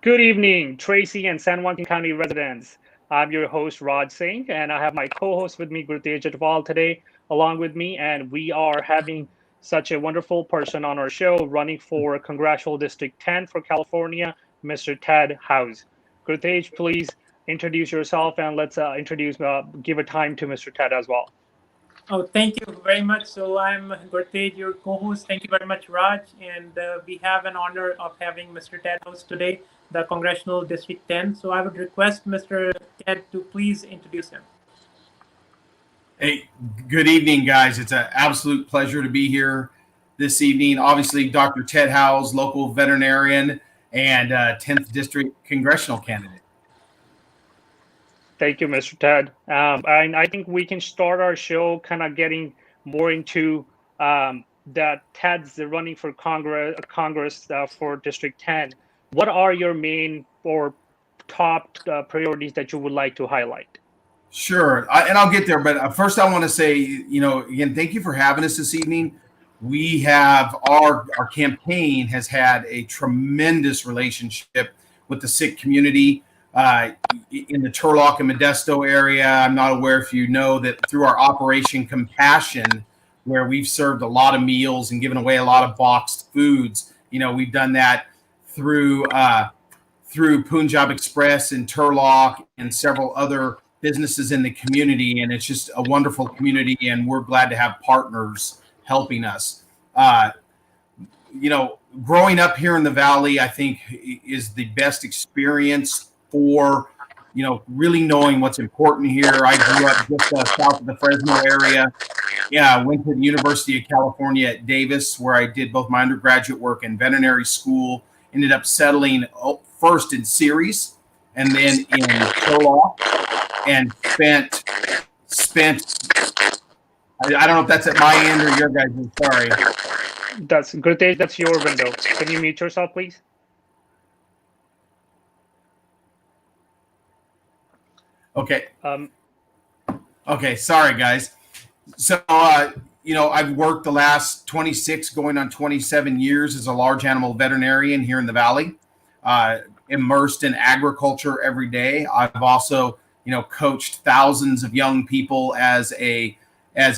Good evening, Tracy and San Juan County residents. I'm your host, Raj Singh, and I have my co-host with me, Gurtej Atwal, today, along with me, and we are having such a wonderful person on our show running for Congressional District 10 for California, Mr. Ted Howze. Gurtej, please introduce yourself and let's give a time to Mr. Ted as well. Oh, thank you very much. So I'm Gurtej, your co-host. Thank you very much, Raj. And we have an honor of having Mr. Ted Howze today, the Congressional District 10. So I would request Mr. Ted to please introduce him. Hey, good evening, guys. It's an absolute pleasure to be here this evening. Obviously, Dr. Ted Howze, local veterinarian and 10th District Congressional candidate. Thank you, Mr. Ted. And I think we can start our show kind of getting more into that Ted's running for Congress for District 10. What are your main or top priorities that you would like to highlight? Sure, and I'll get there. But first, I want to say, again, thank you for having us this evening. We have our campaign has had a tremendous relationship with the Sikh community. In the Turlock and Modesto area. I'm not aware if you know that through our Operation Compassion, where we've served a lot of meals and given away a lot of boxed foods, we've done that through Punjab Express and Turlock and several other businesses in the community. And it's just a wonderful community, and we're glad to have partners helping us. Growing up here in the Valley, I think is the best experience for, really knowing what's important here. I grew up just south of the Fresno area. Yeah, I went to the University of California at Davis, where I did both my undergraduate work and veterinary school. Ended up settling first in Ceres and then in Turlock, and spent. I don't know if that's at my end or your guys'. Sorry. That's Gurtej. That's your window. Can you mute yourself, please? Okay. Okay. Sorry, guys. So, I've worked the last 26, going on 27 years as a large animal veterinarian here in the Valley, immersed in agriculture every day. I've also, coached thousands of young people as a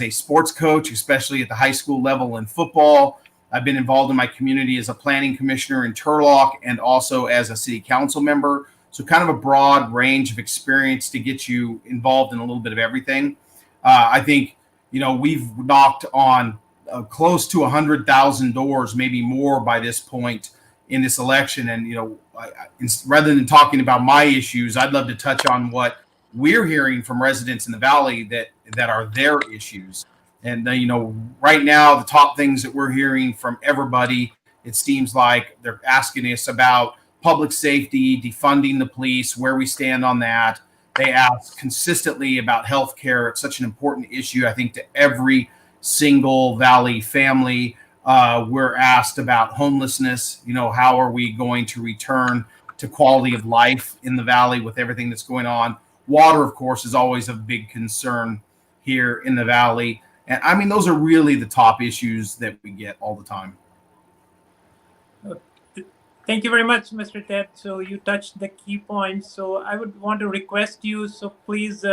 sports coach, especially at the high school level in football. I've been involved in my community as a planning commissioner in Turlock and also as a city council member. So kind of a broad range of experience to get you involved in a little bit of everything. I think, we've knocked on close to 100,000 doors, maybe more by this point in this election. And, rather than talking about my issues, I'd love to touch on what we're hearing from residents in the Valley that are their issues. And, right now, the top things that we're hearing from everybody, it seems like they're asking us about public safety, defunding the police, where we stand on that. They ask consistently about healthcare. It's such an important issue, I think, to every single Valley family. We're asked about homelessness. How are we going to return to quality of life in the Valley with everything that's going on? Water, of course, is always a big concern here in the Valley. And I mean, those are really the top issues that we get all the time. Thank you very much, Mr. Ted. So you touched the key points. So I would want to request you, so please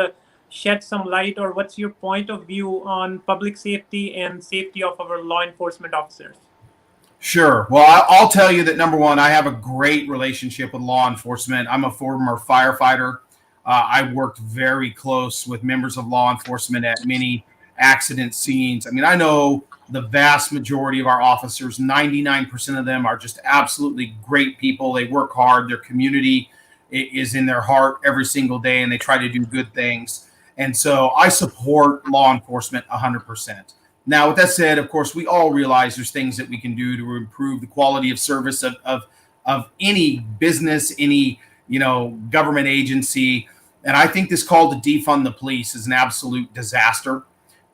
shed some light, or what's your point of view on public safety and safety of our law enforcement officers? Sure. Well, I'll tell you that, number one, I have a great relationship with law enforcement. I'm a former firefighter. I worked very close with members of law enforcement at many accident scenes. I mean, I know the vast majority of our officers, 99% of them, are just absolutely great people. They work hard. Their community is in their heart every single day, and they try to do good things. And so I support law enforcement 100%. Now, with that said, of course, we all realize there's things that we can do to improve the quality of service of any business, any government agency. And I think this call to defund the police is an absolute disaster,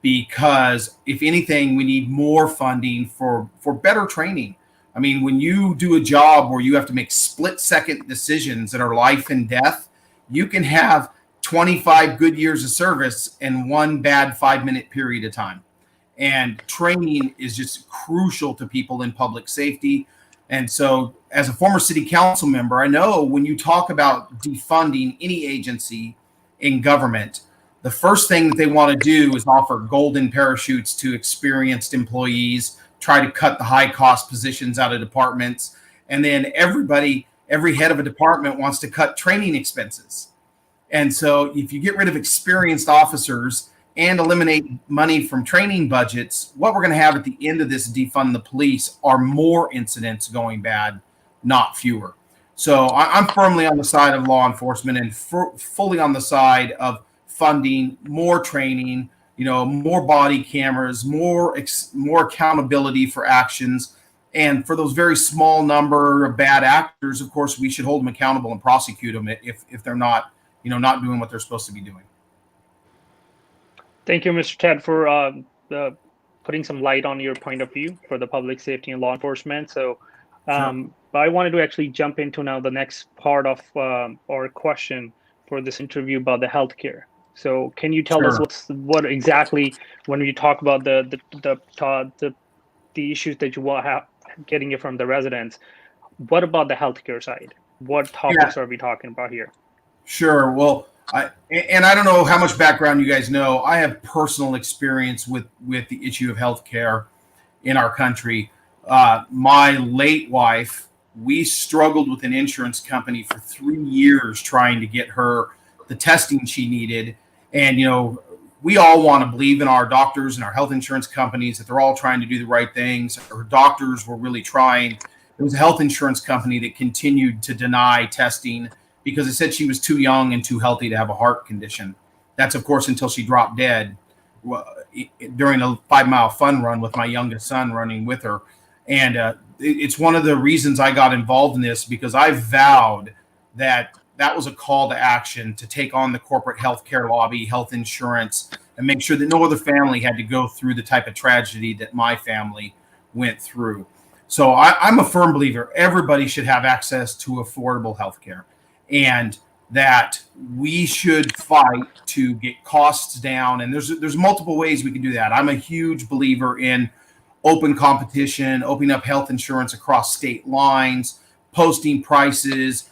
because if anything, we need more funding for better training. I mean, when you do a job where you have to make split-second decisions that are life and death, you can have 25 good years of service in one bad 5-minute period of time. And training is just crucial to people in public safety. And so as a former city council member, I know when you talk about defunding any agency in government, the first thing that they want to do is offer golden parachutes to experienced employees, try to cut the high cost positions out of departments. And then every head of a department wants to cut training expenses. And so if you get rid of experienced officers and eliminate money from training budgets, what we're going to have at the end of this defund the police are more incidents going bad, not fewer. So I'm firmly on the side of law enforcement and fully on the side of funding more training, more body cameras, more accountability for actions. And for those very small number of bad actors, of course, we should hold them accountable and prosecute them if they're not, not doing what they're supposed to be doing. Thank you, Mr. Ted, for putting some light on your point of view for the public safety and law enforcement. So I wanted to actually jump into now the next part of our question for this interview about the healthcare. So can you tell us what exactly, when we talk about the issues that you will have getting it from the residents, what about the healthcare side? What topics are we talking about here? Sure. Well, I don't know how much background you guys know. I have personal experience with the issue of healthcare in our country. My late wife, we struggled with an insurance company for 3 years trying to get her the testing she needed. And, we all want to believe in our doctors and our health insurance companies that they're all trying to do the right things. Her doctors were really trying. It was a health insurance company that continued to deny testing because it said she was too young and too healthy to have a heart condition. That's, of course, until she dropped dead during a 5-mile fun run with my youngest son running with her. And it's one of the reasons I got involved in this, because I vowed that was a call to action to take on the corporate healthcare lobby, health insurance, and make sure that no other family had to go through the type of tragedy that my family went through. So I'm a firm believer everybody should have access to affordable healthcare, and that we should fight to get costs down. And there's multiple ways we can do that. I'm a huge believer in open competition, opening up health insurance across state lines, posting prices,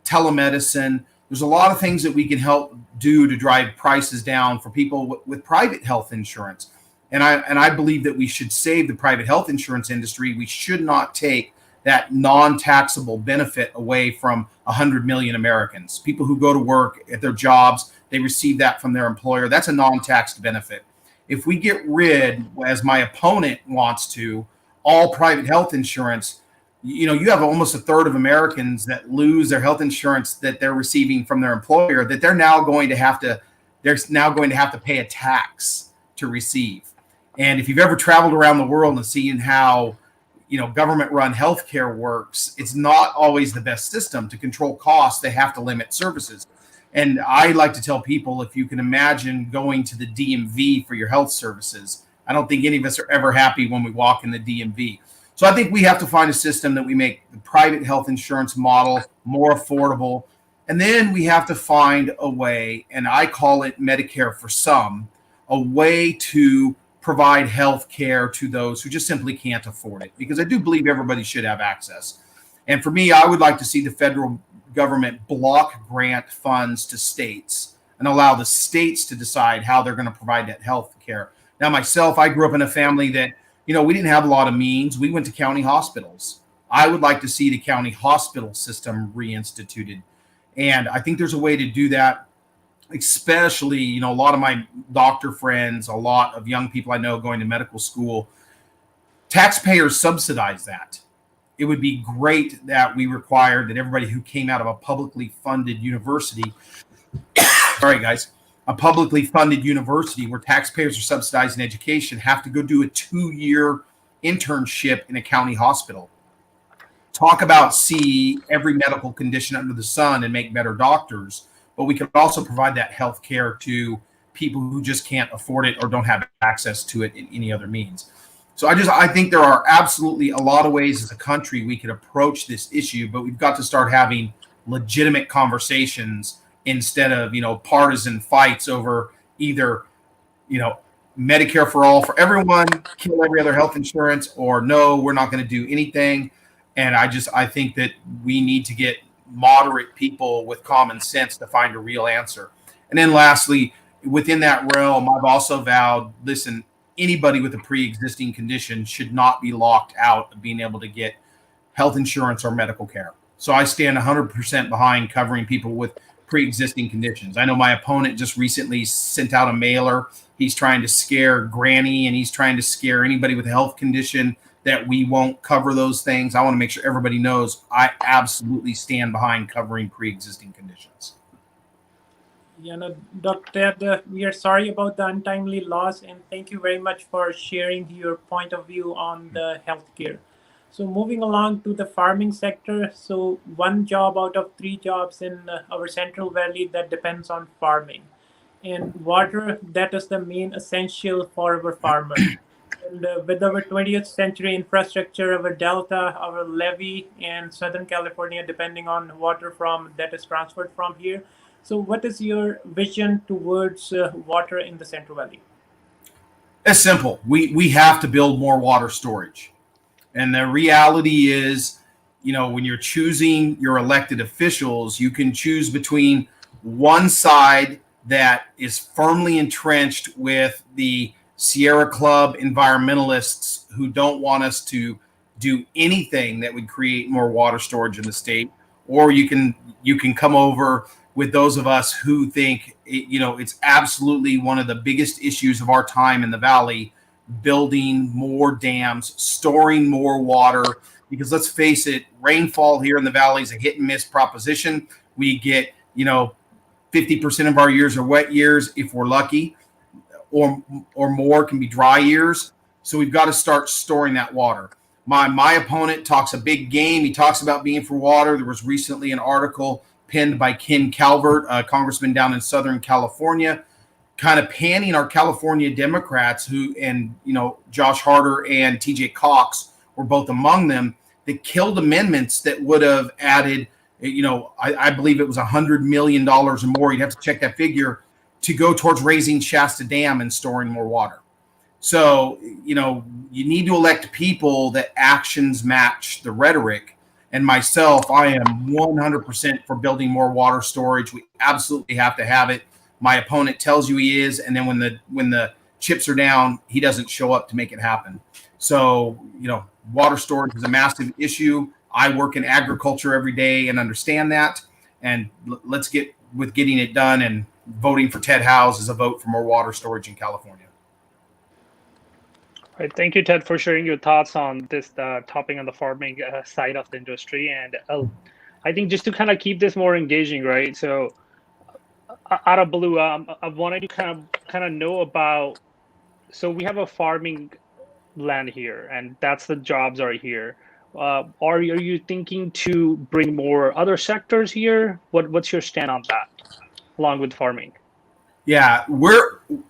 telemedicine. There's a lot of things that we can help do to drive prices down for people with private health insurance. And I believe that we should save the private health insurance industry. We should not take that non-taxable benefit away from 100 million Americans. People who go to work at their jobs, they receive that from their employer. That's a non-taxed benefit. If we get rid, as my opponent wants to, all private health insurance, you have almost a third of Americans that lose their health insurance that they're receiving from their employer, that they're now going to have to pay a tax to receive. And if you've ever traveled around the world and seen how, government-run healthcare works, it's not always the best system. To control costs, they have to limit services. And I like to tell people, if you can imagine going to the DMV for your health services, I don't think any of us are ever happy when we walk in the DMV. So I think we have to find a system that we make the private health insurance model more affordable. And then we have to find a way, and I call it Medicare for some, a way to provide health care to those who just simply can't afford it, because I do believe everybody should have access. And for me, I would like to see the federal government block grant funds to states and allow the states to decide how they're going to provide that health care. Now, myself, I grew up in a family that, we didn't have a lot of means. We went to county hospitals. I would like to see the county hospital system reinstituted. And I think there's a way to do that, especially, a lot of my doctor friends, a lot of young people I know going to medical school, taxpayers subsidize that. It would be great that we required that everybody who came out of a publicly funded university, a publicly funded university where taxpayers are subsidizing education, have to go do a 2-year internship in a county hospital. Talk about see every medical condition under the sun and make better doctors. But we can also provide that health care to people who just can't afford it or don't have access to it in any other means. So I think there are absolutely a lot of ways as a country we could approach this issue, but we've got to start having legitimate conversations instead of, partisan fights over either, Medicare for all for everyone, kill every other health insurance, or no, we're not going to do anything. And I think that we need to get moderate people with common sense to find a real answer. And then lastly, within that realm, I've also vowed, listen, anybody with a pre-existing condition should not be locked out of being able to get health insurance or medical care. So I stand 100% behind covering people with pre-existing conditions. I know my opponent just recently sent out a mailer. He's trying to scare Granny, and he's trying to scare anybody with a health condition that we won't cover those things. I want to make sure everybody knows I absolutely stand behind covering pre-existing conditions. Yeah, no, Dr. Ted, we are sorry about the untimely loss, and thank you very much for sharing your point of view on the healthcare. So moving along to the farming sector, so one job out of three jobs in our Central Valley that depends on farming. And water, that is the main essential for our farmers. And with our 20th century infrastructure, our delta, our levee, and Southern California, depending on water from that is transferred from here. So what is your vision towards water in the Central Valley? It's simple. We have to build more water storage. And the reality is, when you're choosing your elected officials, you can choose between one side that is firmly entrenched with the Sierra Club environmentalists who don't want us to do anything that would create more water storage in the state, or you can come over with those of us who think it's absolutely one of the biggest issues of our time in the valley, building more dams, storing more water, because let's face it, rainfall here in the valley is a hit and miss proposition. We get 50% of our years are wet years if we're lucky, or more can be dry years. So we've got to start storing that water. My opponent talks a big game. He talks about being for water. There was recently an article penned by Ken Calvert, a congressman down in Southern California, kind of panning our California Democrats Josh Harder and TJ Cox were both among them, that killed amendments that would have added, I believe it was $100 million or more. You'd have to check that figure to go towards raising Shasta Dam and storing more water. So, you need to elect people that actions match the rhetoric. And myself, I am 100% for building more water storage. We absolutely have to have it. My opponent tells you he is, and then when the chips are down, he doesn't show up to make it happen. So, water storage is a massive issue. I work in agriculture every day and understand that. And let's get with getting it done, and voting for Ted Howze is a vote for more water storage in California. All right, thank you, Ted, for sharing your thoughts on this topic on the farming side of the industry. And I think just to kind of keep this more engaging, right? So, out of blue, I wanted to kind of know about. So we have a farming land here, and that's the jobs are here. Are you thinking to bring more other sectors here? What's your stand on that, along with farming? Yeah,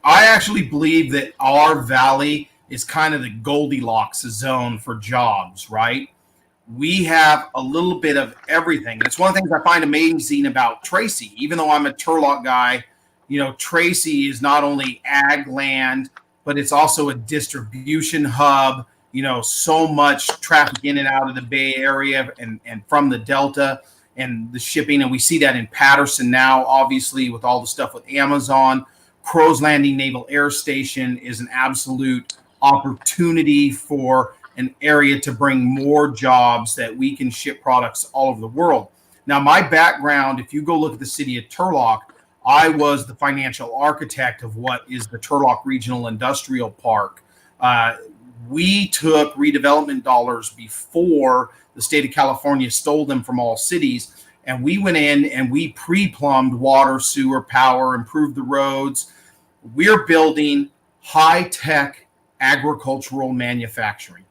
I actually believe that our valley is kind of the Goldilocks zone for jobs, right? We have a little bit of everything. That's one of the things I find amazing about Tracy. Even though I'm a Turlock guy, Tracy is not only ag land, but it's also a distribution hub. So much traffic in and out of the Bay Area and from the Delta and the shipping. And we see that in Patterson now, obviously, with all the stuff with Amazon. Crow's Landing Naval Air Station is an absolute opportunity for an area to bring more jobs that we can ship products all over the world. Now, my background, if you go look at the city of Turlock, I was the financial architect of what is the Turlock Regional Industrial Park. We took redevelopment dollars before the state of California stole them from all cities. And we went in and we pre-plumbed water, sewer, power, improved the roads. We're building high-tech agricultural manufacturing.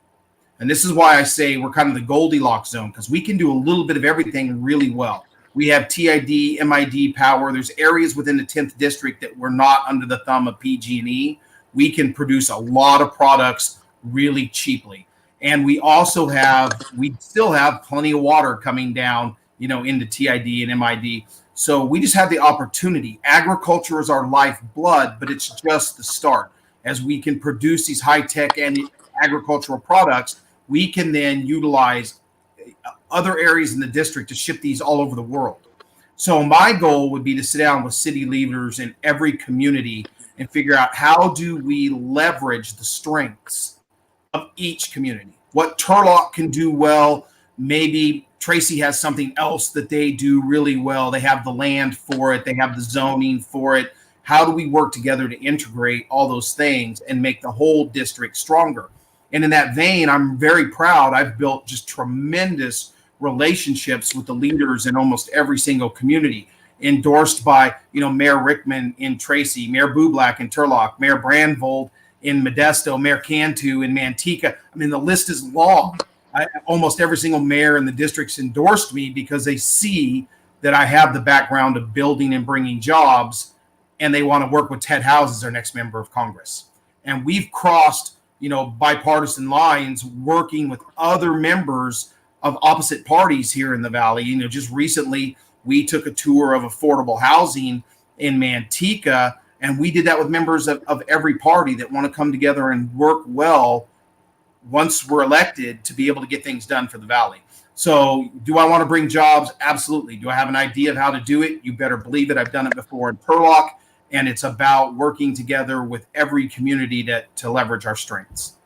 And this is why I say we're kind of the Goldilocks zone, because we can do a little bit of everything really well. We have TID, MID power. There's areas within the 10th district that we're not under the thumb of PG&E. We can produce a lot of products really cheaply. And we still have plenty of water coming down, into TID and MID. So we just have the opportunity. Agriculture is our lifeblood, but it's just the start. As we can produce these high-tech and agricultural products, we can then utilize other areas in the district to ship these all over the world. So my goal would be to sit down with city leaders in every community and figure out how do we leverage the strengths of each community. What Turlock can do well, maybe Tracy has something else that they do really well. They have the land for it. They have the zoning for it. How do we work together to integrate all those things and make the whole district stronger? And in that vein, I'm very proud. I've built just tremendous relationships with the leaders in almost every single community, endorsed by, Mayor Rickman in Tracy, Mayor Bublak in Turlock, Mayor Brandvold in Modesto, Mayor Cantu in Manteca. I mean, the list is long. Almost every single mayor in the district's endorsed me because they see that I have the background of building and bringing jobs, and they want to work with Ted Howze as our next member of Congress. And we've crossed, bipartisan lines, working with other members of opposite parties here in the Valley. Just recently we took a tour of affordable housing in Manteca, and we did that with members of every party that want to come together and work well once we're elected to be able to get things done for the Valley. So do I want to bring jobs? Absolutely. Do I have an idea of how to do it? You better believe it. I've done it before in Turlock, and it's about working together with every community to leverage our strengths.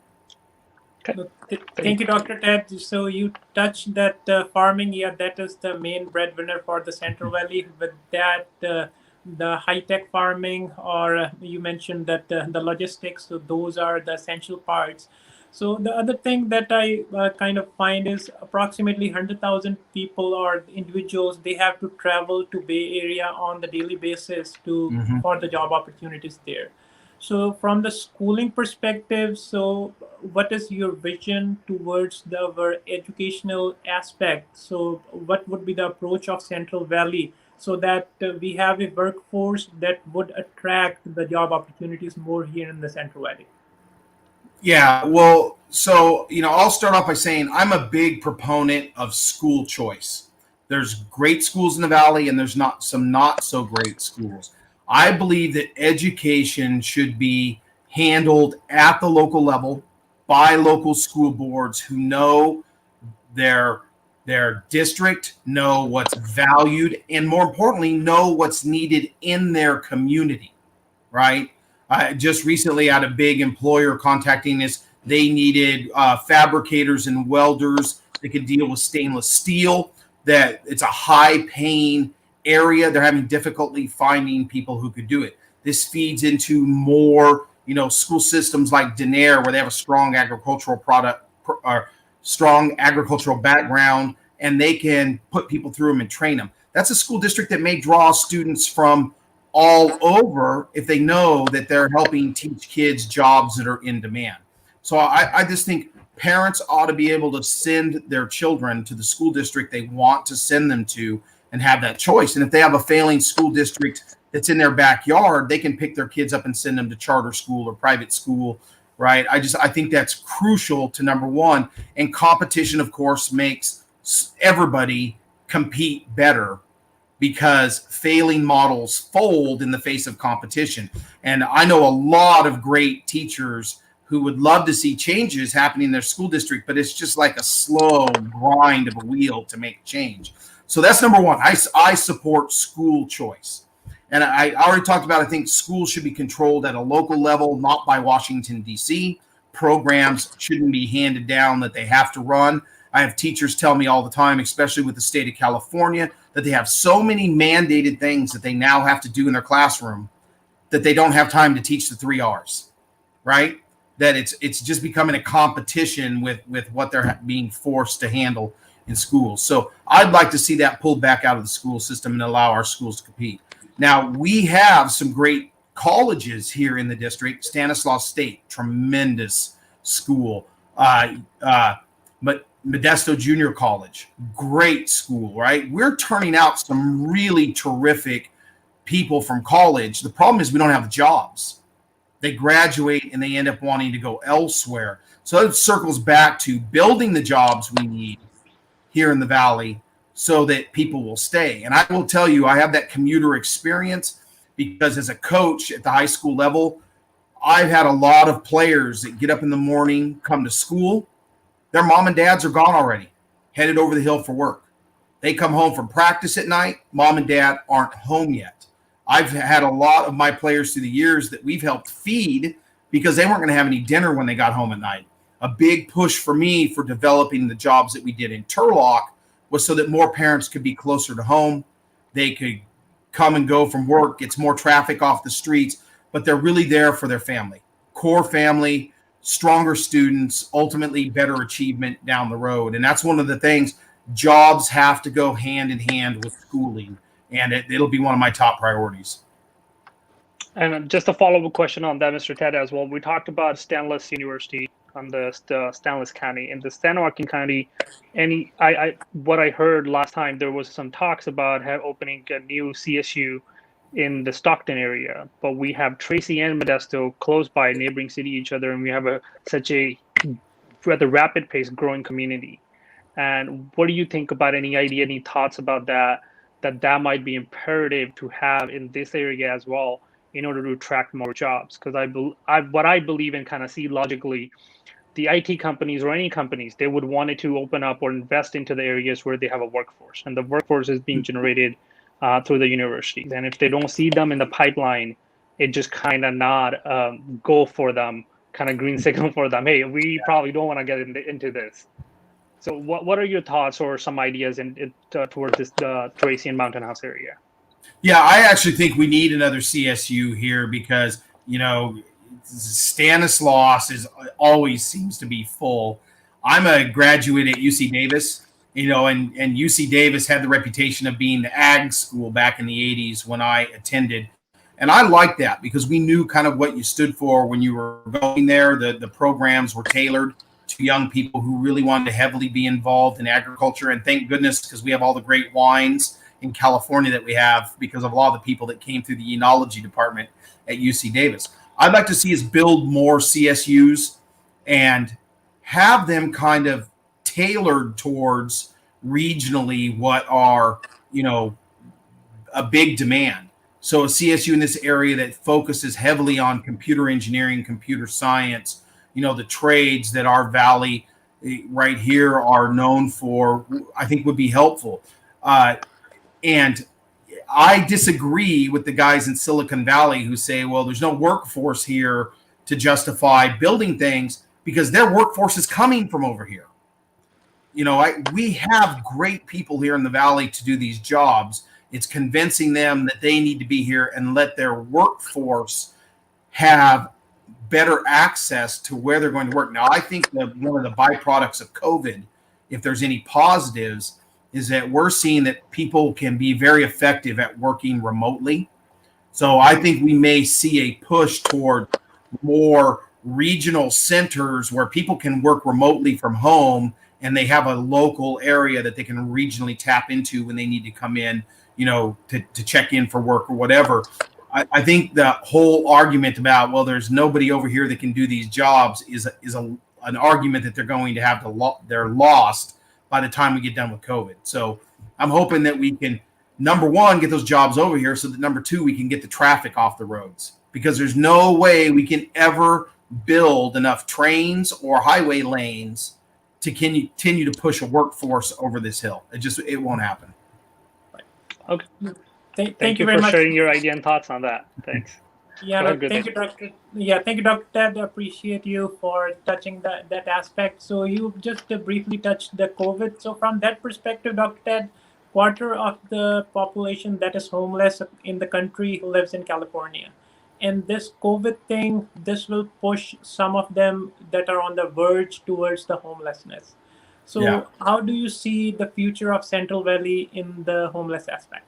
Thank you, Dr. Ted. So you touched that farming, that is the main breadwinner for the Central Valley. With that, the high-tech farming, or you mentioned that the logistics, so those are the essential parts. So the other thing that I kind of find is approximately 100,000 people or individuals, they have to travel to Bay Area on the daily basis for the job opportunities there. So from the schooling perspective, so what is your vision towards our educational aspect? So what would be the approach of Central Valley so that we have a workforce that would attract the job opportunities more here in the Central Valley? Yeah, well, so, I'll start off by saying I'm a big proponent of school choice. There's great schools in the Valley, and there's some not so great schools. I believe that education should be handled at the local level by local school boards who know their district, know what's valued, and more importantly, know what's needed in their community, right? I just recently had a big employer contacting us. They needed fabricators and welders that could deal with stainless steel. That it's a high-paying area. They're having difficulty finding people who could do it. This feeds into more, school systems like Denair, where they have a strong agricultural strong agricultural background, and they can put people through them and train them. That's a school district that may draw students from all over if they know that they're helping teach kids jobs that are in demand. So I just think parents ought to be able to send their children to the school district they want to send them to and have that choice. And if they have a failing school district that's in their backyard, they can pick their kids up and send them to charter school or private school, right? I think that's crucial to number one. And competition, of course, makes everybody compete better because failing models fold in the face of competition. And I know a lot of great teachers who would love to see changes happening in their school district, but it's just like a slow grind of a wheel to make change. So that's number one. I support school choice. And I already talked about, I think schools should be controlled at a local level, not by Washington, D.C. Programs shouldn't be handed down that they have to run. I have teachers tell me all the time, especially with the state of California, that they have so many mandated things that they now have to do in their classroom that they don't have time to teach the 3 R's, right? That it's just becoming a competition with what they're being forced to handle in schools. So I'd like to see that pulled back out of the school system and allow our schools to compete. Now, we have some great colleges here in the district. Stanislaus State, tremendous school. But Modesto Junior College, great school, right? We're turning out some really terrific people from college. The problem is we don't have the jobs. They graduate and they end up wanting to go elsewhere. So it circles back to building the jobs we need here in the Valley so that people will stay. And I will tell you, I have that commuter experience because as a coach at the high school level, I've had a lot of players that get up in the morning, come to school. Their mom and dads are gone already, headed over the hill for work. They come home from practice at night. Mom and dad aren't home yet. I've had a lot of my players through the years that we've helped feed because they weren't going to have any dinner when they got home at night. A big push for me for developing the jobs that we did in Turlock was so that more parents could be closer to home. They could come and go from work, gets more traffic off the streets, but they're really there for their family. Core family, stronger students, ultimately better achievement down the road. And that's one of the things. Jobs have to go hand in hand with schooling, and it'll be one of my top priorities. And just a follow-up question on that, Mr. Ted, as well. We talked about Stanless University on the Stanless County. In the San Joaquin County, what I heard last time, there was some talks about opening a new CSU in the Stockton area, but we have Tracy and Modesto close by, neighboring city each other, and we have such a rather rapid pace growing community. And what do you think about any idea, any thoughts about that might be imperative to have in this area as well in order to attract more jobs? Because what I believe and kind of see logically, the IT companies or any companies, they would want it to open up or invest into the areas where they have a workforce, and the workforce is being generated through the universities. And if they don't see them in the pipeline, it just kind of not go for them, kind of green signal for them. Hey, we probably don't want to get into this. So what are your thoughts or some ideas towards this Tracy and Mountain House area? Yeah, I actually think we need another CSU here because, Stanislaus always seems to be full. I'm a graduate at UC Davis, and UC Davis had the reputation of being the ag school back in the 80s when I attended. And I liked that because we knew kind of what you stood for when you were going there. The programs were tailored to young people who really wanted to heavily be involved in agriculture. And thank goodness, because we have all the great wines in California that we have because of a lot of the people that came through the enology department at UC Davis. I'd like to see us build more CSUs and have them kind of tailored towards regionally what are, a big demand. So a CSU in this area that focuses heavily on computer engineering, computer science, the trades that our valley right here are known for, I think would be helpful. And I disagree with the guys in Silicon Valley who say, well, there's no workforce here to justify building things because their workforce is coming from over here. We have great people here in the valley to do these jobs. It's convincing them that they need to be here and let their workforce have better access to where they're going to work. Now, I think that one of the byproducts of COVID, if there's any positives, is that we're seeing that people can be very effective at working remotely. So I think we may see a push toward more regional centers where people can work remotely from home and they have a local area that they can regionally tap into when they need to come in, to check in for work or whatever. I think the whole argument about, well, there's nobody over here that can do these jobs is an argument that they're going to have they're lost by the time we get done with COVID. So I'm hoping that we can, number one, get those jobs over here so that number two, we can get the traffic off the roads because there's no way we can ever build enough trains or highway lanes to continue to push a workforce over this hill. It won't happen. Okay. Thank you for very much. sharing your idea and thoughts on that. Thanks. Thank you, Dr. Thank you, Dr. Ted. I appreciate you for touching that aspect. So you just briefly touched the COVID. So from that perspective, Dr. Ted, quarter of the population that is homeless in the country lives in California. And this COVID thing, this will push some of them that are on the verge towards the homelessness. So How do you see the future of Central Valley in the homeless aspect?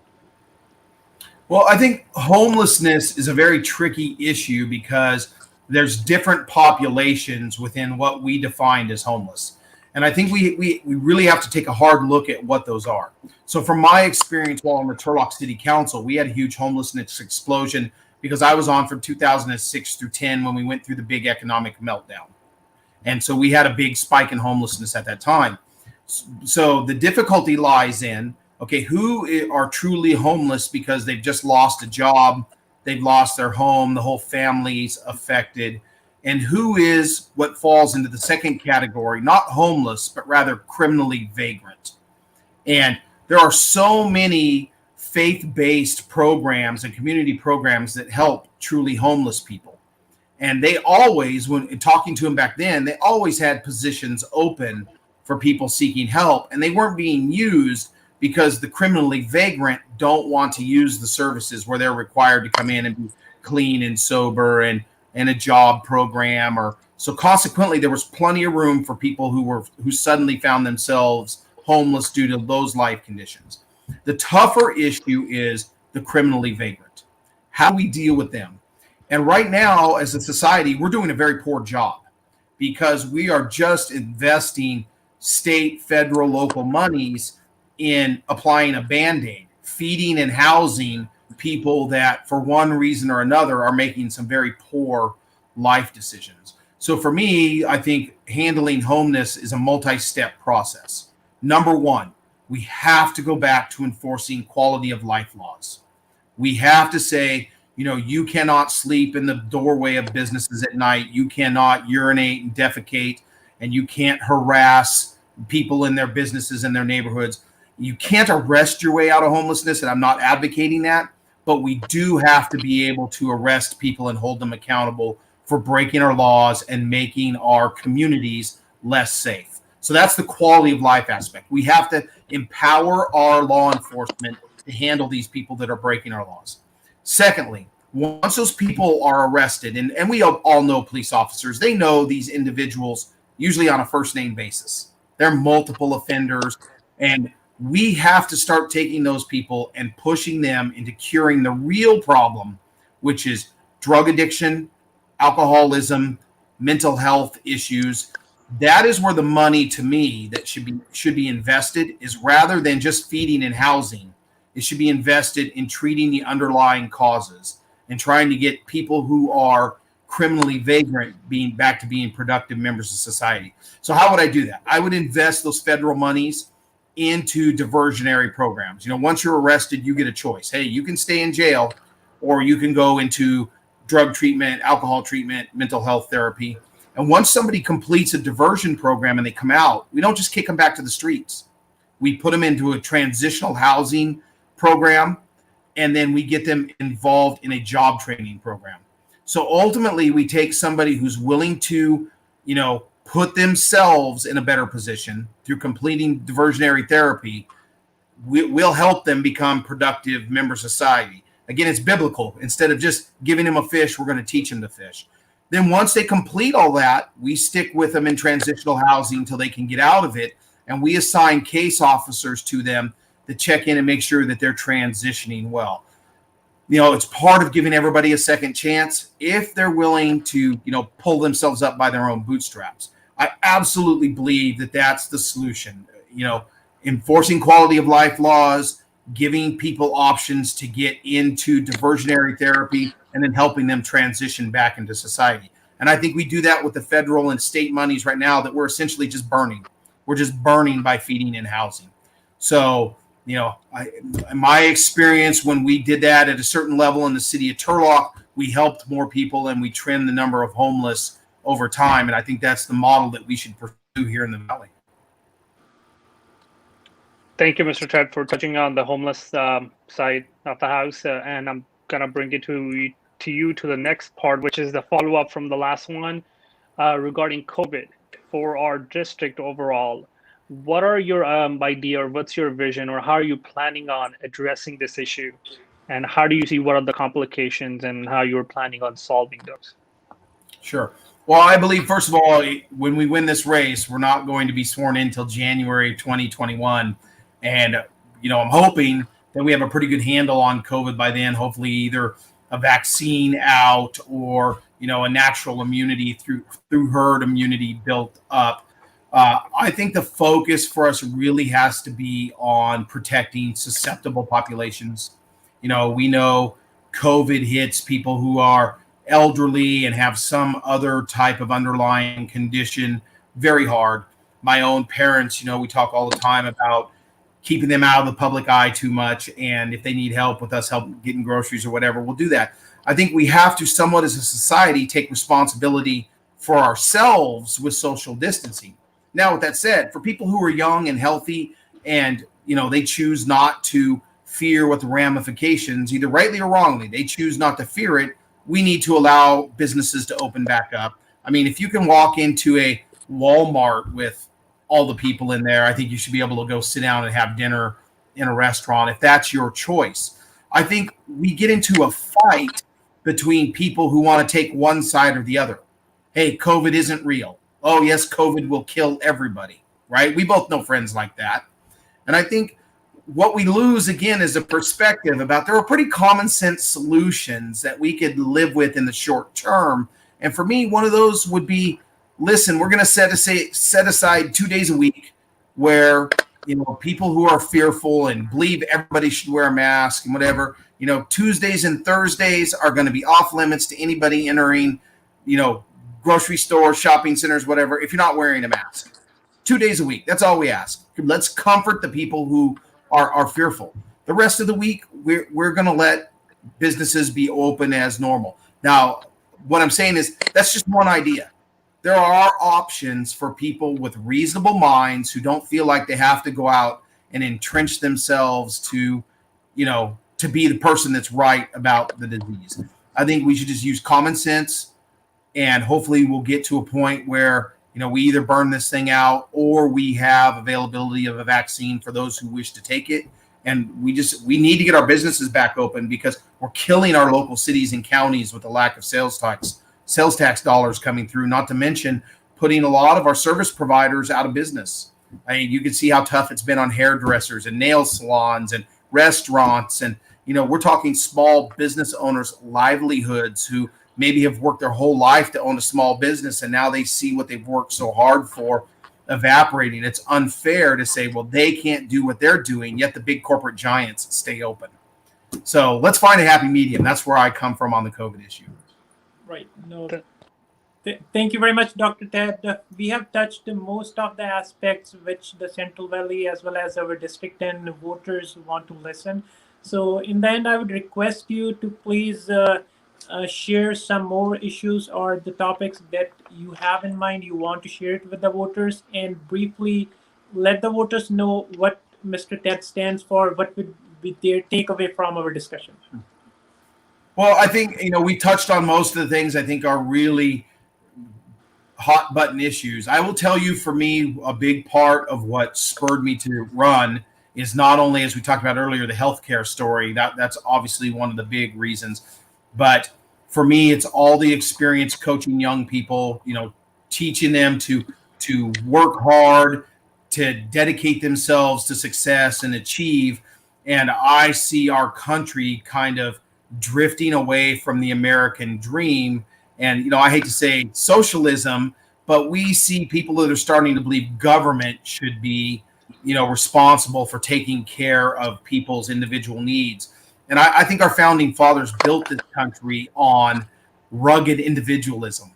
Well, I think homelessness is a very tricky issue because there's different populations within what we defined as homeless. And I think we really have to take a hard look at what those are. So from my experience while on the Turlock City Council, we had a huge homelessness explosion because I was on from 2006 through 10 when we went through the big economic meltdown. And so we had a big spike in homelessness at that time. So the difficulty lies in, okay, who are truly homeless because they've just lost a job, they've lost their home, the whole family's affected. and who is what falls into the second category, not homeless, but rather criminally vagrant. And there are so many faith-based programs and community programs that help truly homeless people. And they always, when talking to them back then, they always had positions open for people seeking help, and they weren't being used because the criminally vagrant don't want to use the services where they're required to come in and be clean and sober and a job program. Or so consequently, there was plenty of room for people who suddenly found themselves homeless due to those life conditions. The tougher issue is the criminally vagrant. How do we deal with them? And right now, as a society, we're doing a very poor job because we are just investing state, federal, local monies in applying a Band-Aid, feeding and housing people that for one reason or another are making some very poor life decisions. So for me, I think handling homelessness is a multi-step process. Number one, we have to go back to enforcing quality of life laws. We have to say, you cannot sleep in the doorway of businesses at night. You cannot urinate and defecate, and you can't harass people in their businesses and their neighborhoods. You can't arrest your way out of homelessness, and I'm not advocating that, but we do have to be able to arrest people and hold them accountable for breaking our laws and making our communities less safe. So that's the quality of life aspect. We have to empower our law enforcement to handle these people that are breaking our laws. Secondly, once those people are arrested, and we all know police officers, they know these individuals usually on a first name basis. They're multiple offenders, and we have to start taking those people and pushing them into curing the real problem, which is drug addiction, alcoholism, mental health issues. That is where the money, to me, that should be invested, is rather than just feeding and housing. It should be invested in treating the underlying causes and trying to get people who are criminally vagrant being back to being productive members of society. So how would I do that? I would invest those federal monies into diversionary programs. Once you're arrested, you get a choice. Hey, you can stay in jail, or you can go into drug treatment, alcohol treatment, mental health therapy. And once somebody completes a diversion program and they come out, we don't just kick them back to the streets. We put them into a transitional housing program, and then we get them involved in a job training program. So ultimately, we take somebody who's willing to, put themselves in a better position through completing diversionary therapy. We'll help them become productive members of society. Again, it's biblical. Instead of just giving them a fish, we're going to teach them to fish. Then once they complete all that, we stick with them in transitional housing until they can get out of it. And we assign case officers to them to check in and make sure that they're transitioning well. It's part of giving everybody a second chance if they're willing to, pull themselves up by their own bootstraps. I absolutely believe that that's the solution. Enforcing quality of life laws, giving people options to get into diversionary therapy, and then helping them transition back into society. And I think we do that with the federal and state monies right now that we're essentially just burning. We're just burning by feeding and housing. So, in my experience, when we did that at a certain level in the city of Turlock, we helped more people and we trimmed the number of homeless over time. And I think that's the model that we should pursue here in the Valley. Thank you, Mr. Ted, for touching on the homeless side of the house. And I'm going to bring it to the next part, which is the follow-up from the last one regarding COVID for our district overall. What are your idea, or what's your vision, or how are you planning on addressing this issue? And how do you see what are the complications and how you're planning on solving those? Sure. Well, I believe, first of all, when we win this race, we're not going to be sworn in until January 2021. And, I'm hoping that we have a pretty good handle on COVID by then, hopefully either a vaccine out or, a natural immunity through herd immunity built up. I think the focus for us really has to be on protecting susceptible populations. We know COVID hits people who are elderly and have some other type of underlying condition very hard. My own parents, we talk all the time about keeping them out of the public eye too much. And if they need help with us help getting groceries or whatever, we'll do that. I think we have to somewhat as a society take responsibility for ourselves with social distancing. Now, with that said, for people who are young and healthy and, they choose not to fear what the ramifications, either rightly or wrongly, they choose not to fear it, we need to allow businesses to open back up. I mean, if you can walk into a Walmart with all the people in there, I think you should be able to go sit down and have dinner in a restaurant if that's your choice. I think we get into a fight between people who want to take one side or the other. Hey, COVID isn't real. Oh, yes, COVID will kill everybody, right? We both know friends like that. And I think what we lose, again, is a perspective about there are pretty common sense solutions that we could live with in the short term. And for me, one of those would be, listen, we're going to set aside 2 days a week where, people who are fearful and believe everybody should wear a mask and whatever, Tuesdays and Thursdays are going to be off limits to anybody entering, grocery stores, shopping centers, whatever, if you're not wearing a mask. 2 days a week. That's all we ask. Let's comfort the people who are fearful. The rest of the week, we're going to let businesses be open as normal. Now, what I'm saying is that's just one idea. There are options for people with reasonable minds who don't feel like they have to go out and entrench themselves to be the person that's right about the disease. I think we should just use common sense, and hopefully we'll get to a point where we either burn this thing out or we have availability of a vaccine for those who wish to take it. And we need to get our businesses back open because we're killing our local cities and counties with the lack of sales tax dollars coming through, not to mention putting a lot of our service providers out of business. I mean, you can see how tough it's been on hairdressers and nail salons and restaurants. And, we're talking small business owners' livelihoods who maybe have worked their whole life to own a small business, and now they see what they've worked so hard for evaporating. It's unfair to say, well, they can't do what they're doing, yet the big corporate giants stay open. So let's find a happy medium. That's where I come from on the COVID issue. Right. No. Thank you very much, Dr. Ted. We have touched most of the aspects which the Central Valley as well as our District 10 voters want to listen. So in the end, I would request you to please share some more issues or the topics that you have in mind, you want to share it with the voters, and briefly let the voters know what Mr. Ted stands for, what would be their takeaway from our discussion. Well, I think, we touched on most of the things I think are really hot button issues. I will tell you, for me, a big part of what spurred me to run is not only, as we talked about earlier, the healthcare story. That's obviously one of the big reasons. But for me, it's all the experience coaching young people, teaching them to work hard, to dedicate themselves to success and achieve. And I see our country kind of drifting away from the American dream. And, I hate to say socialism, but we see people that are starting to believe government should be, responsible for taking care of people's individual needs. And I think our founding fathers built this country on rugged individualism,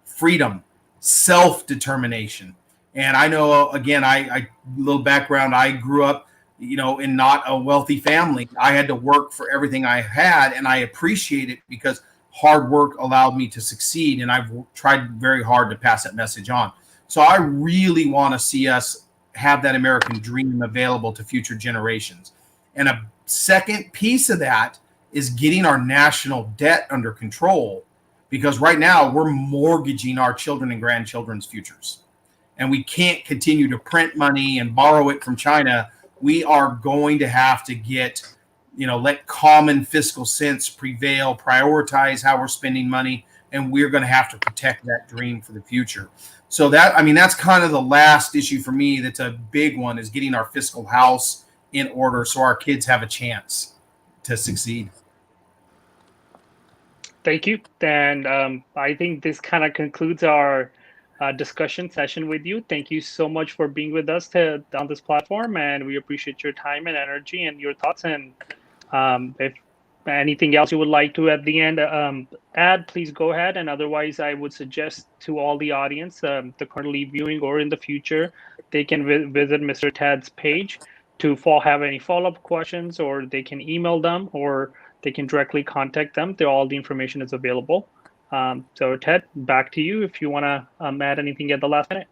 freedom, self-determination. And I know, again, I little background, I grew up, in not a wealthy family. I had to work for everything I had, and I appreciate it because hard work allowed me to succeed. And I've tried very hard to pass that message on. So I really want to see us have that American dream available to future generations. And a second piece of that is getting our national debt under control, because right now we're mortgaging our children and grandchildren's futures. And we can't continue to print money and borrow it from China. We are going to have to let common fiscal sense prevail, prioritize how we're spending money, and we're going to have to protect that dream for the future. So that's kind of the last issue for me that's a big one, is getting our fiscal house in order so our kids have a chance to succeed. Thank you. And I think this kind of concludes our discussion session with you. Thank you so much for being with us on this platform, and we appreciate your time and energy and your thoughts. And if anything else you would like to at the end add, please go ahead. And otherwise, I would suggest to all the audience, the currently viewing or in the future, they can visit Mr. Ted's page to have any follow-up questions, or they can email them, or they can directly contact them. All the information is available. So Ted, back to you if you want to add anything at the last minute.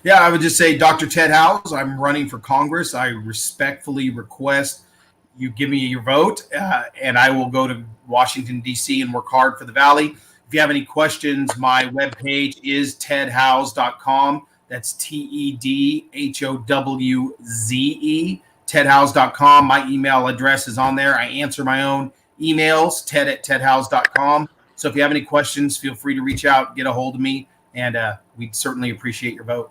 Yeah, I would just say, Dr. Ted Howze, I'm running for Congress. I respectfully request you give me your vote, and I will go to Washington, D.C. and work hard for the Valley. If you have any questions, my webpage is tedhowze.com. That's TEDHOWZE, tedhowze.com. My email address is on there. I answer my own emails, ted@tedhowze.com. So if you have any questions, feel free to reach out, get a hold of me, and we'd certainly appreciate your vote.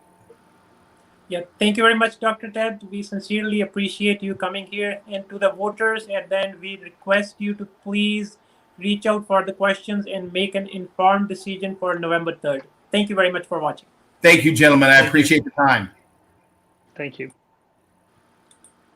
Yeah, thank you very much, Dr. Ted. We sincerely appreciate you coming here. And to the voters, and then we request you to please reach out for the questions and make an informed decision for November 3rd. Thank you very much for watching. Thank you, gentlemen. I appreciate the time. Thank you.